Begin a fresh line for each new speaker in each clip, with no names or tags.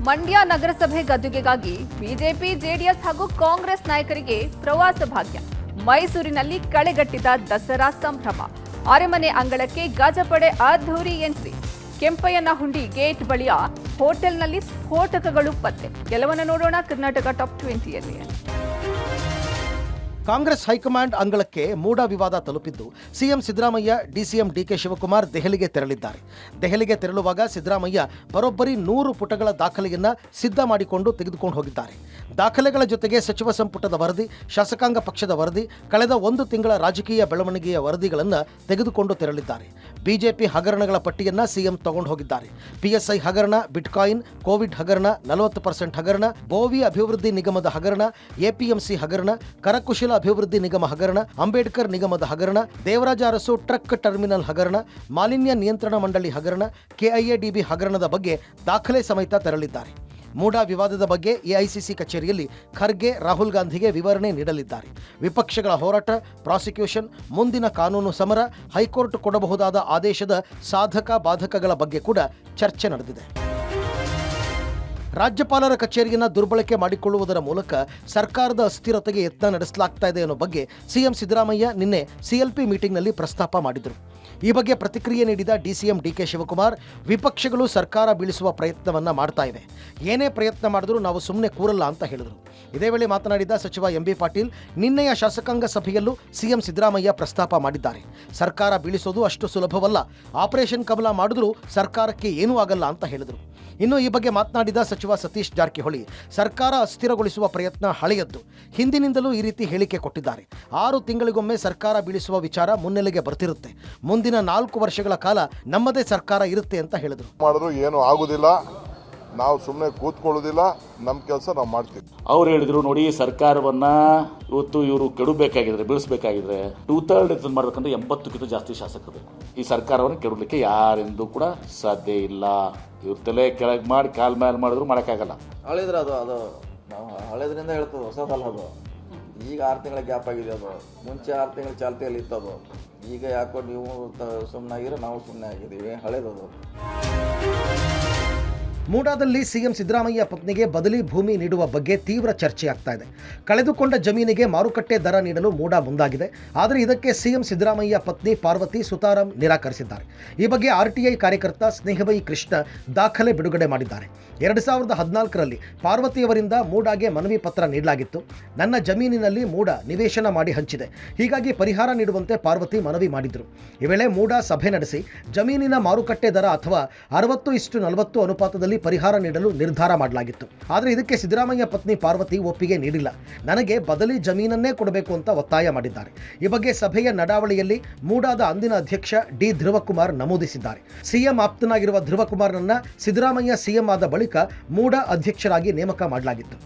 ಮಂಡ್ಯ ನಗರಸಭೆ ಗದ್ದುಗೆಗಾಗಿ BJP JDS ಹಾಗೂ ಕಾಂಗ್ರೆಸ್ ನಾಯಕರಿಗೆ ಪ್ರವಾಸ ಭಾಗ್ಯ. ಮೈಸೂರಿನಲ್ಲಿ ಕಳೆಗಟ್ಟಿದ ದಸರಾ ಸಂಭ್ರಮ. ಅರಮನೆ ಅಂಗಳಕ್ಕೆ ಗಜಪಡೆ ಅದ್ಧೂರಿ ಎಂಟ್ರಿ. ಕೆಂಪಯ್ಯನಹುಂಡಿ ಗೇಟ್ ಬಳಿಯ ಹೋಟೆಲ್ನಲ್ಲಿ ಸ್ಫೋಟಕಗಳು ಪತ್ತೆ. ಕೆಲವನ್ನು ನೋಡೋಣ ಕರ್ನಾಟಕ ಟಾಪ್ 20ಯಲ್ಲಿ.
ಕಾಂಗ್ರೆಸ್ ಹೈಕಮಾಂಡ್ ಅಂಗಳಕ್ಕೆ ಮೂಡ ವಿವಾದ ತಲುಪಿದ್ದು ಸಿಎಂ ಸಿದ್ದರಾಮಯ್ಯ, ಡಿಸಿಎಂ ಡಿಕೆ ಶಿವಕುಮಾರ್ ದೆಹಲಿಗೆ ತೆರಳಿದ್ದಾರೆ. ದೆಹಲಿಗೆ ತೆರಳುವಾಗ ಸಿದ್ದರಾಮಯ್ಯ ಬರೋಬ್ಬರಿ 100 ಪುಟಗಳ ದಾಖಲೆಯನ್ನು ಸಿದ್ಧ ಮಾಡಿಕೊಂಡು ತೆಗೆದುಕೊಂಡು ಹೋಗಿದ್ದಾರೆ. ದಾಖಲೆಗಳ ಜೊತೆಗೆ ಸಚಿವ ಸಂಪುಟದ ವರದಿ, ಶಾಸಕಾಂಗ ಪಕ್ಷದ ವರದಿ, ಕಳೆದ 1 ತಿಂಗಳ ರಾಜಕೀಯ ಬೆಳವಣಿಗೆಯ ವರದಿಗಳನ್ನು ತೆಗೆದುಕೊಂಡು ತೆರಳಿದ್ದಾರೆ. ಬಿಜೆಪಿ ಹಗರಣಗಳ ಪಟ್ಟಿಯನ್ನು ಸಿಎಂ ತಗೊಂಡು ಹೋಗಿದ್ದಾರೆ. ಪಿಎಸ್ಐ ಹಗರಣ, ಬಿಟ್ಕಾಯಿನ್, ಕೋವಿಡ್ ಹಗರಣ, 40% ಹಗರಣ, ಬೋವಿ ಅಭಿವೃದ್ಧಿ ನಿಗಮದ ಹಗರಣ, ಎಪಿಎಂಸಿ ಹಗರಣ, ಕರಕುಶಲ ಅಭಿವೃದ್ಧಿ ನಿಗಮ ಹಗರಣ, ಅಂಬೇಡ್ಕರ್ ನಿಗಮದ ಹಗರಣ, ದೇವರಾಜ ಅರಸು ಟ್ರಕ್ ಟರ್ಮಿನಲ್ ಹಗರಣ, ಮಾಲಿನ್ಯ ನಿಯಂತ್ರಣ ಮಂಡಳಿ ಹಗರಣ, ಕೆಐಎಡಿಬಿ ಹಗರಣದ ಬಗ್ಗೆ ದಾಖಲೆ ಸಮೇತ ತೆರಳಿದ್ದಾರೆ. ಮೂಡಾ ವಿವಾದದ ಬಗ್ಗೆ ಎಐಸಿಸಿ ಕಚೇರಿಯಲ್ಲಿ ಖರ್ಗೆ, ರಾಹುಲ್ ಗಾಂಧಿಗೆ ವಿವರಣೆ ನೀಡಲಿದ್ದಾರೆ. ವಿಪಕ್ಷಗಳ ಹೋರಾಟ, ಪ್ರಾಸಿಕ್ಯೂಷನ್, ಮುಂದಿನ ಕಾನೂನು ಸಮರ, ಹೈಕೋರ್ಟ್ ಕೊಡಬಹುದಾದ ಆದೇಶದ ಸಾಧಕ ಬಾಧಕಗಳ ಬಗ್ಗೆ ಕೂಡ ಚರ್ಚೆ ನಡೆದಿದೆ. ರಾಜ್ಯಪಾಲರ ಕಚೇರಿಯನ್ನು ದುರ್ಬಳಕೆ ಮಾಡಿಕೊಳ್ಳುವುದರ ಮೂಲಕ ಸರ್ಕಾರದ ಅಸ್ಥಿರತೆಗೆ ಯತ್ನ ನಡೆಸಲಾಗ್ತಾ ಇದೆ ಅನ್ನೋ ಬಗ್ಗೆ ಸಿಎಂ ಸಿದ್ದರಾಮಯ್ಯ ನಿನ್ನೆ ಸಿಎಲ್ಪಿ ಮೀಟಿಂಗ್ನಲ್ಲಿ ಪ್ರಸ್ತಾಪ ಮಾಡಿದರು. ಈ ಬಗ್ಗೆ ಪ್ರತಿಕ್ರಿಯೆ ನೀಡಿದ ಡಿಸಿಎಂ ಡಿಕೆ ಶಿವಕುಮಾರ್, ವಿಪಕ್ಷಗಳು ಸರ್ಕಾರ ಬೀಳಿಸುವ ಪ್ರಯತ್ನವನ್ನು ಮಾಡ್ತಾ ಇವೆ. ಏನೇ ಪ್ರಯತ್ನ ಮಾಡಿದ್ರೂ ನಾವು ಸುಮ್ಮನೆ ಕೂರಲ್ಲ ಅಂತ ಹೇಳಿದರು. ಇದೇ ವೇಳೆ ಮಾತನಾಡಿದ ಸಚಿವ ಎಂಬಿ ಪಾಟೀಲ್, ನಿನ್ನೆಯ ಶಾಸಕಾಂಗ ಸಭೆಯಲ್ಲೂ ಸಿಎಂ ಸಿದ್ದರಾಮಯ್ಯ ಪ್ರಸ್ತಾಪ ಮಾಡಿದ್ದಾರೆ. ಸರ್ಕಾರ ಬೀಳಿಸೋದು ಅಷ್ಟು ಸುಲಭವಲ್ಲ, ಆಪರೇಷನ್ ಕಮಲ ಮಾಡಿದ್ರೂ ಸರ್ಕಾರಕ್ಕೆ ಏನೂ ಆಗಲ್ಲ ಅಂತ ಹೇಳಿದರು. ಇನ್ನು ಈ ಬಗ್ಗೆ ಮಾತನಾಡಿದ ಸಚಿವ ಸತೀಶ್ ಜಾರಕಿಹೊಳಿ, ಸರ್ಕಾರ ಅಸ್ಥಿರಗೊಳಿಸುವ ಪ್ರಯತ್ನ ಹಳೆಯದ್ದು, ಹಿಂದಿನಿಂದಲೂ ಈ ರೀತಿ ಹೇಳಿಕೆ ಕೊಟ್ಟಿದ್ದಾರೆ. 6 ತಿಂಗಳಿಗೊಮ್ಮೆ ಸರ್ಕಾರ ಬೀಳಿಸುವ ವಿಚಾರ ಮುನ್ನೆಲೆಗೆ ಬರ್ತಿರುತ್ತೆ. ಮುಂದಿನ 4 ವರ್ಷಗಳ ಕಾಲ ನಮ್ಮದೇ ಸರ್ಕಾರ ಇರುತ್ತೆ ಅಂತ ಹೇಳಿದರು.
ಮಾಡಿದ್ರು ಏನು ಆಗುದಿಲ್ಲ, ನಾವು ಸುಮ್ಮನೆ ಕೂತ್ಕೊಳ್ಳೋದಿಲ್ಲ, ನಮ್ಮ ಕೆಲಸ ನಾವು ಮಾಡ್ತೀವಿ.
ಅವ್ರು ಹೇಳಿದ್ರು, ನೋಡಿ ಸರ್ಕಾರವನ್ನ ಇವತ್ತು ಇವರು ಕೆಡಬೇಕಾಗಿದ್ರೆ, ಬೀಳಿಸಬೇಕಾಗಿದ್ರೆ 2/3 ಮಾಡ್ಬೇಕಂದ್ರೆ 80ಕ್ಕಿಂತ ಜಾಸ್ತಿ ಶಾಸಕರು ಬೇಕು. ಈ ಸರ್ಕಾರವನ್ನು ಕೆಡಲಿಕ್ಕೆ ಯಾರಿಂದೂ ಕೂಡ ಸಾಧ್ಯ ಇಲ್ಲ. ಇವ್ರ ತಲೆ ಕೆಳಗೆ ಮಾಡಿ ಕಾಲ್ ಮೇಲೆ ಮಾಡಿದ್ರು ಮಾಡೋಕ್ಕಾಗಲ್ಲ.
ಹಳೆದ್ರೆ ಅದು ನಾವು ಹಳೆದ್ರಿಂದ ಹೇಳ್ತದೆ, ಹೊಸದಲ್ಲ ಅದು. ಈಗ 6 ತಿಂಗಳ ಗ್ಯಾಪ್ ಆಗಿದೆ. ಅದು ಮುಂಚೆ 6 ತಿಂಗಳ ಚಾಲ್ತಿಯಲ್ಲಿ ಇತ್ತದು. ಈಗ ಯಾಕೋ ನೀವು ಸುಮ್ಮನಾಗಿರೋ, ನಾವು ಸುಮ್ಮನೆ ಆಗಿದ್ದೀವಿ. ಹಳೇದದು.
ಮೂಡಾದಲ್ಲಿ ಸಿಎಂ ಸಿದ್ದರಾಮಯ್ಯ ಪತ್ನಿಗೆ ಬದಲಿ ಭೂಮಿ ನೀಡುವ ಬಗ್ಗೆ ತೀವ್ರ ಚರ್ಚೆ ಆಗ್ತಾ ಇದೆ. ಕಳೆದುಕೊಂಡ ಜಮೀನಿಗೆ ಮಾರುಕಟ್ಟೆ ದರ ನೀಡಲು ಮೂಡಾ ಮುಂದಾಗಿದೆ. ಆದರೆ ಇದಕ್ಕೆ ಸಿಎಂ ಸಿದ್ದರಾಮಯ್ಯ ಪತ್ನಿ ಪಾರ್ವತಿ ಸುತಾರಾಮ್ ನಿರಾಕರಿಸಿದ್ದಾರೆ. ಈ ಬಗ್ಗೆ ಆರ್ಟಿಐ ಕಾರ್ಯಕರ್ತ ಸ್ನೇಹಬೈ ಕೃಷ್ಣ ದಾಖಲೆ ಬಿಡುಗಡೆ ಮಾಡಿದ್ದಾರೆ. 2014ರಲ್ಲಿ ಪಾರ್ವತಿಯವರಿಂದ ಮೂಡಾಗೆ ಮನವಿ ಪತ್ರ ನೀಡಲಾಗಿತ್ತು. ನನ್ನ ಜಮೀನಿನಲ್ಲಿ ಮೂಡಾ ನಿವೇಶನ ಮಾಡಿ ಹಂಚಿದೆ, ಹೀಗಾಗಿ ಪರಿಹಾರ ನೀಡುವಂತೆ ಪಾರ್ವತಿ ಮನವಿ ಮಾಡಿದ್ರು. ಈ ವೇಳೆ ಮೂಡಾ ಸಭೆ ನಡೆಸಿ ಜಮೀನಿನ ಮಾರುಕಟ್ಟೆ ದರ ಅಥವಾ 60:40 ಅನುಪಾತದಲ್ಲಿ ಪರಿಹಾರ ನೀಡಲು ನಿರ್ಧಾರ ಮಾಡಲಾಗಿತ್ತು. ಆದರೆ ಇದಕ್ಕೆ ಸಿದ್ದರಾಮಯ್ಯ ಪತ್ನಿ ಪಾರ್ವತಿ ಒಪ್ಪಿಗೆ ನೀಡಿಲ್ಲ. ನನಗೆ ಬದಲಿ ಜಮೀನನ್ನೇ ಕೊಡಬೇಕು ಅಂತ ಒತ್ತಾಯ ಮಾಡಿದ್ದಾರೆ. ಈ ಬಗ್ಗೆ ಸಭೆಯ ನಡಾವಳಿಯಲ್ಲಿ ಮೂಡಾದ ಅಂದಿನ ಅಧ್ಯಕ್ಷ ಡಿ ಧ್ರುವಕುಮಾರ್ ನಮೂದಿಸಿದ್ದಾರೆ. ಸಿಎಂ ಆಪ್ತನಾಗಿರುವ ಧ್ರುವಕುಮಾರ್ನನ್ನ ಸಿದ್ದರಾಮಯ್ಯ ಸಿಎಂ ಆದ ಬಳಿಕ ಮೂಡಾ ಅಧ್ಯಕ್ಷರಾಗಿ ನೇಮಕ ಮಾಡಲಾಗಿತ್ತು.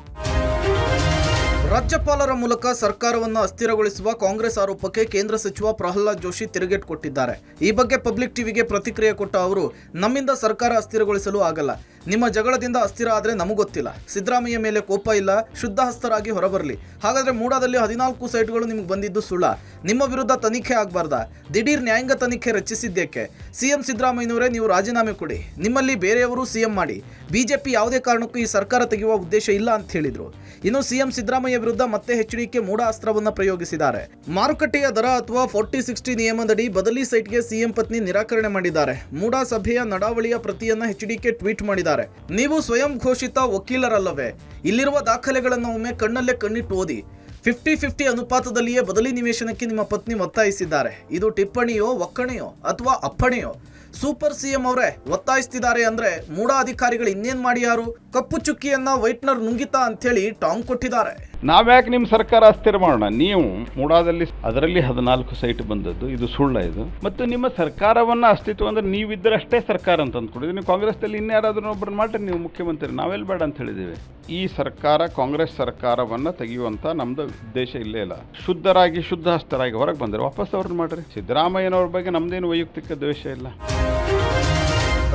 ರಾಜ್ಯಪಾಲರ ಮೂಲಕ ಸರ್ಕಾರವನ್ನು ಅಸ್ಥಿರಗೊಳಿಸುವ ಕಾಂಗ್ರೆಸ್ ಆರೋಪಕ್ಕೆ ಕೇಂದ್ರ ಸಚಿವ ಪ್ರಹ್ಲಾದ್ ಜೋಶಿ ತಿರುಗೇಟು ಕೊಟ್ಟಿದ್ದಾರೆ. ಈ ಬಗ್ಗೆ ಪಬ್ಲಿಕ್ ಟಿವಿಗೆ ಪ್ರತಿಕ್ರಿಯೆ ಕೊಟ್ಟ ಅವರು, ನಮ್ಮಿಂದ ಸರ್ಕಾರ ಅಸ್ಥಿರಗೊಳಿಸಲು ಆಗಲ್ಲ. ನಿಮ್ಮ ಜಗಳದಿಂದ ಅಸ್ಥಿರ ಆದರೆ ನಮಗೊತ್ತಿಲ್ಲ. ಸಿದ್ದರಾಮಯ್ಯ ಮೇಲೆ ಕೋಪ ಇಲ್ಲ, ಶುದ್ಧ ಹಸ್ತರಾಗಿ ಹೊರಬರಲಿ. ಹಾಗಾದ್ರೆ ಮೂಡಾದಲ್ಲಿ 14 ಸೈಟ್ಗಳು ನಿಮ್ಗೆ ಬಂದಿದ್ದು ಸುಳ್ಳ? ನಿಮ್ಮ ವಿರುದ್ಧ ತನಿಖೆ ಆಗಬಾರ್ದಾ? ದಿಢೀರ್ ನ್ಯಾಯಾಂಗ ತನಿಖೆ ರಚಿಸಿದ್ದೇಕೆ? ಸಿಎಂ ಸಿದ್ದರಾಮಯ್ಯನವರೇ, ನೀವು ರಾಜೀನಾಮೆ ಕೊಡಿ, ನಿಮ್ಮಲ್ಲಿ ಬೇರೆಯವರು ಸಿಎಂ ಮಾಡಿ. ಬಿಜೆಪಿ ಯಾವುದೇ ಕಾರಣಕ್ಕೂ ಈ ಸರ್ಕಾರ ತೆಗೆಯುವ ಉದ್ದೇಶ ಇಲ್ಲ ಅಂತ ಹೇಳಿದ್ರು. ಇನ್ನು ಸಿಎಂ ಸಿದ್ದರಾಮಯ್ಯ ವಿರುದ್ಧ ಮತ್ತೆ ಎಚ್ಡಿಕೆ ಮೂಡಾ ಅಸ್ತ್ರವನ್ನ ಪ್ರಯೋಗಿಸಿದ್ದಾರೆ. ಮಾರುಕಟ್ಟೆಯ ದರ ಅಥವಾ 40-60 ನಿಯಮದಡಿ ಬದಲಿ ಸೈಟ್ಗೆ ಸಿಎಂ ಪತ್ನಿ ನಿರಾಕರಣೆ ಮಾಡಿದ್ದಾರೆ. ಮೂಡಾ ಸಭೆಯ ನಡಾವಳಿಯ ಪ್ರತಿಯನ್ನ ಎಚ್ಡಿಕೆ ಟ್ವೀಟ್ ಮಾಡಿದ್ದಾರೆ. ನೀವು ಸ್ವಯಂ ಘೋಷಿತ ವಕೀಲರಲ್ಲವೇ? ಇಲ್ಲಿರುವ ದಾಖಲೆಗಳನ್ನು ಒಮ್ಮೆ ಕಣ್ಣಲ್ಲೇ ಕಣ್ಣಿಟ್ಟು ಓದಿ. 50-50 ಅನುಪಾತದಲ್ಲಿಯೇ ಬದಲಿ ನಿವೇಶನಕ್ಕೆ ನಿಮ್ಮ ಪತ್ನಿ ಒತ್ತಾಯಿಸಿದ್ದಾರೆ. ಇದು ಟಿಪ್ಪಣಿಯೋ, ಒಕ್ಕಣೆಯೋ ಅಥವಾ ಅಪ್ಪಣೆಯೋ? ಸೂಪರ್ ಸಿಎಂ ಅವರೇ ಒತ್ತಾಯಿಸ್ತಿದ್ದಾರೆ ಅಂದ್ರೆ ಮೂಡಾ ಅಧಿಕಾರಿಗಳು ಇನ್ನೇನ್ ಮಾಡಿಯಾರು? ಕಪ್ಪು ಚುಕ್ಕಿಯನ್ನ ವೈಟ್ನರ್ ನುಂಗಿತಾ ಅಂತೇಳಿ ಟಾಂಗ್ ಕೊಟ್ಟಿದ್ದಾರೆ.
ನಾವ್ಯಾಕೆ ನಿಮ್ಮ ಸರ್ಕಾರ ಅಸ್ಥಿರ ಮಾಡೋಣ? ನೀವು ಮೂಡಾದಲ್ಲಿ ಅದರಲ್ಲಿ 14 ಸೈಟ್ ಬಂದದ್ದು ಇದು ಸುಳ್ಳ ಇದು. ಮತ್ತು ನಿಮ್ಮ ಸರ್ಕಾರವನ್ನ ಅಸ್ತಿತ್ವ ಅಂದ್ರೆ ನೀವಿದ್ದರಷ್ಟೇ ಸರ್ಕಾರ ಅಂತ ಅಂದ್ಕೊಂಡಿದ್ದೀವಿ. ನೀವು ಕಾಂಗ್ರೆಸ್ನಲ್ಲಿ ಇನ್ಯಾರಾದ್ರೂ ಒಬ್ಬರನ್ನ ಮಾಡ್ರಿ ನೀವು ಮುಖ್ಯಮಂತ್ರಿ, ನಾವೆಲ್ಲ ಬೇಡ ಅಂತ ಹೇಳಿದ್ದೇವೆ. ಈ ಸರ್ಕಾರ ಕಾಂಗ್ರೆಸ್ ಸರ್ಕಾರವನ್ನ ತೆಗೆಯುವಂತ ನಮ್ದು ಉದ್ದೇಶ ಇಲ್ಲೇ ಇಲ್ಲ. ಶುದ್ಧರಾಗಿ ಶುದ್ಧ ಹಸ್ತರಾಗಿ ಹೊರಗೆ ಬಂದರೆ ವಾಪಸ್ ಅವ್ರನ್ನ ಮಾಡ್ರಿ. ಸಿದ್ದರಾಮಯ್ಯನವ್ರ ಬಗ್ಗೆ ನಮ್ದೇನು ವೈಯಕ್ತಿಕ ದ್ವೇಷ ಇಲ್ಲ.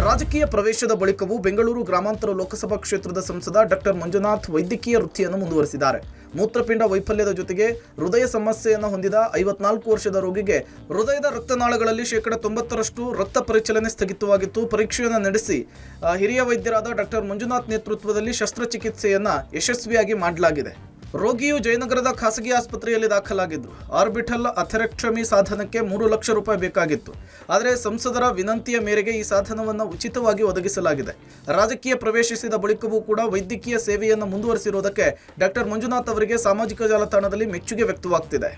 ರಾಜಕೀಯ ಪ್ರವೇಶದ ಬಳಿಕವೂ ಬೆಂಗಳೂರು ಗ್ರಾಮಾಂತರ ಲೋಕಸಭಾ ಕ್ಷೇತ್ರದ ಸಂಸದ ಡಾಕ್ಟರ್ ಮಂಜುನಾಥ್ ವೈದ್ಯಕೀಯ ವೃತ್ತಿಯನ್ನು ಮುಂದುವರೆಸಿದ್ದಾರೆ. ಮೂತ್ರಪಿಂಡ ವೈಫಲ್ಯದ ಜೊತೆಗೆ ಹೃದಯ ಸಮಸ್ಯೆಯನ್ನು ಹೊಂದಿದ 54 ವರ್ಷದ ರೋಗಿಗೆ ಹೃದಯದ ರಕ್ತನಾಳಗಳಲ್ಲಿ 90% ರಕ್ತ ಪರಿಚಲನೆ ಸ್ಥಗಿತವಾಗಿತ್ತು. ಪರೀಕ್ಷೆಯನ್ನು ನಡೆಸಿ ಹಿರಿಯ ವೈದ್ಯರಾದ ಡಾಕ್ಟರ್ ಮಂಜುನಾಥ್ ನೇತೃತ್ವದಲ್ಲಿ ಶಸ್ತ್ರಚಿಕಿತ್ಸೆಯನ್ನು ಯಶಸ್ವಿಯಾಗಿ ಮಾಡಲಾಗಿದೆ. ರೋಗಿಯು ಜಯನಗರದ ಖಾಸಗಿ ಆಸ್ಪತ್ರೆಯಲ್ಲಿ ದಾಖಲಾಗಿದ್ದು ಆರ್ಬಿಟಲ್ ಅಥೆರೆಕ್ಟಮಿ ಸಾಧನಕ್ಕೆ 3 ಲಕ್ಷ ರೂಪಾಯಿ ಬೇಕಾಗಿತ್ತು. ಆದರೆ ಸಂಸದರ ವಿನಂತಿಯ ಮೇರೆಗೆ ಈ ಸಾಧನವನ್ನು ಉಚಿತವಾಗಿ ಒದಗಿಸಲಾಗಿದೆ. ರಾಜಕೀಯ ಪ್ರವೇಶಿಸಿದ ಬಳಿಕವೂ ಕೂಡ ವೈದ್ಯಕೀಯ ಸೇವೆಯನ್ನು ಮುಂದುವರಿಸಿರುವುದಕ್ಕೆ ಡಾಕ್ಟರ್ ಮಂಜುನಾಥ್ ಅವರಿಗೆ ಸಾಮಾಜಿಕ ಜಾಲತಾಣದಲ್ಲಿ ಮೆಚ್ಚುಗೆ ವ್ಯಕ್ತವಾಗ್ತಿದೆ.